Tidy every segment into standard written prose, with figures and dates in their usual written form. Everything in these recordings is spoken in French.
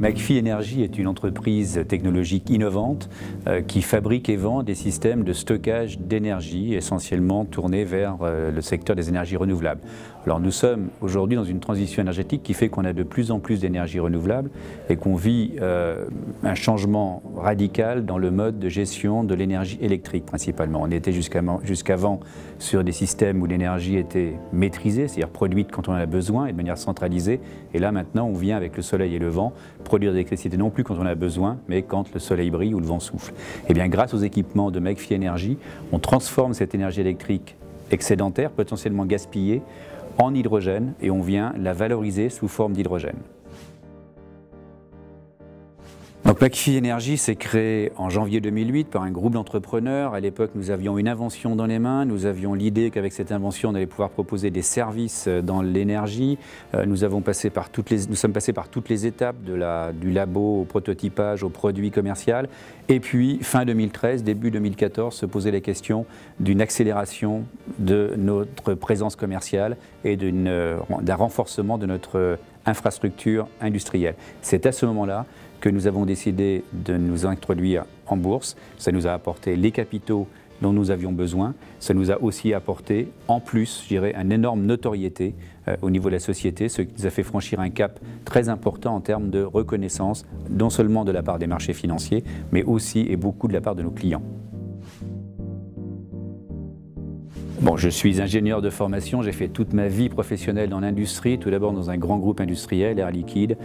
McPhy Energy est une entreprise technologique innovante qui fabrique et vend des systèmes de stockage d'énergie essentiellement tournés vers le secteur des énergies renouvelables. Alors nous sommes aujourd'hui dans une transition énergétique qui fait qu'on a de plus en plus d'énergie renouvelable et qu'on vit un changement radical dans le mode de gestion de l'énergie électrique principalement. On était jusqu'avant sur des systèmes où l'énergie était maîtrisée, c'est-à-dire produite quand on en a besoin et de manière centralisée. Et là maintenant on vient avec le soleil et le vent produire de l'électricité non plus quand on en a besoin, mais quand le soleil brille ou le vent souffle. Et bien grâce aux équipements de McPhy Energy, on transforme cette énergie électrique excédentaire, potentiellement gaspillée, en hydrogène et on vient la valoriser sous forme d'hydrogène. Donc McPhy Energy s'est créé en janvier 2008 par un groupe d'entrepreneurs. À l'époque, nous avions une invention dans les mains. Nous avions l'idée qu'avec cette invention, on allait pouvoir proposer des services dans l'énergie. Nous sommes passés par toutes les étapes du labo au prototypage, au produit commercial. Et puis, fin 2013, début 2014, se posait la question d'une accélération de notre présence commerciale et d'un renforcement de notre infrastructure industrielle. C'est à ce moment-là que nous avons décidé de nous introduire en bourse. Ça nous a apporté les capitaux dont nous avions besoin. Ça nous a aussi apporté, en plus, je dirais, une énorme notoriété au niveau de la société, ce qui nous a fait franchir un cap très important en termes de reconnaissance, non seulement de la part des marchés financiers, mais aussi et beaucoup de la part de nos clients. Bon, je suis ingénieur de formation, j'ai fait toute ma vie professionnelle dans l'industrie, tout d'abord dans un grand groupe industriel, Air Liquide,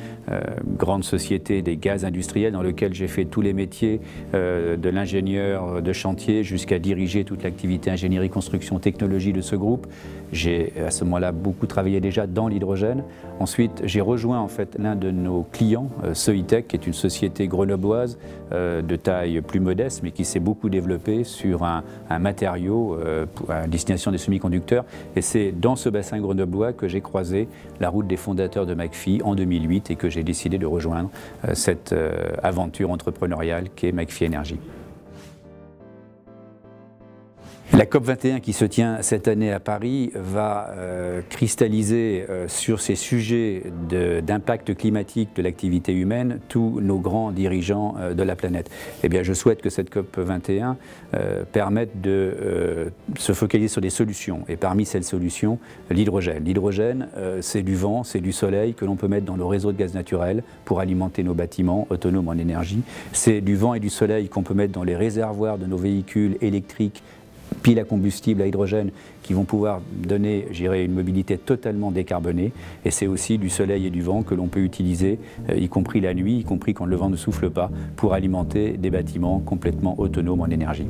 grande société des gaz industriels dans lequel j'ai fait tous les métiers de l'ingénieur de chantier jusqu'à diriger toute l'activité ingénierie, construction, technologie de ce groupe. J'ai à ce moment-là beaucoup travaillé déjà dans l'hydrogène. Ensuite, j'ai rejoint en fait l'un de nos clients, Soitec, qui est une société grenobloise de taille plus modeste, mais qui s'est beaucoup développée sur un matériau à destination des semi-conducteurs. Et c'est dans ce bassin grenoblois que j'ai croisé la route des fondateurs de McPhy en 2008 et que j'ai décidé de rejoindre cette aventure entrepreneuriale qu'est McPhy Energy. La COP21 qui se tient cette année à Paris va cristalliser sur ces sujets d'impact climatique de l'activité humaine tous nos grands dirigeants de la planète. Eh bien, je souhaite que cette COP21 permette de se focaliser sur des solutions. Et parmi ces solutions, l'hydrogène. L'hydrogène, c'est du vent, c'est du soleil que l'on peut mettre dans le réseau de gaz naturel pour alimenter nos bâtiments autonomes en énergie. C'est du vent et du soleil qu'on peut mettre dans les réservoirs de nos véhicules électriques, piles à combustible à hydrogène qui vont pouvoir donner, je dirais, une mobilité totalement décarbonée. Et c'est aussi du soleil et du vent que l'on peut utiliser, y compris la nuit, y compris quand le vent ne souffle pas, pour alimenter des bâtiments complètement autonomes en énergie.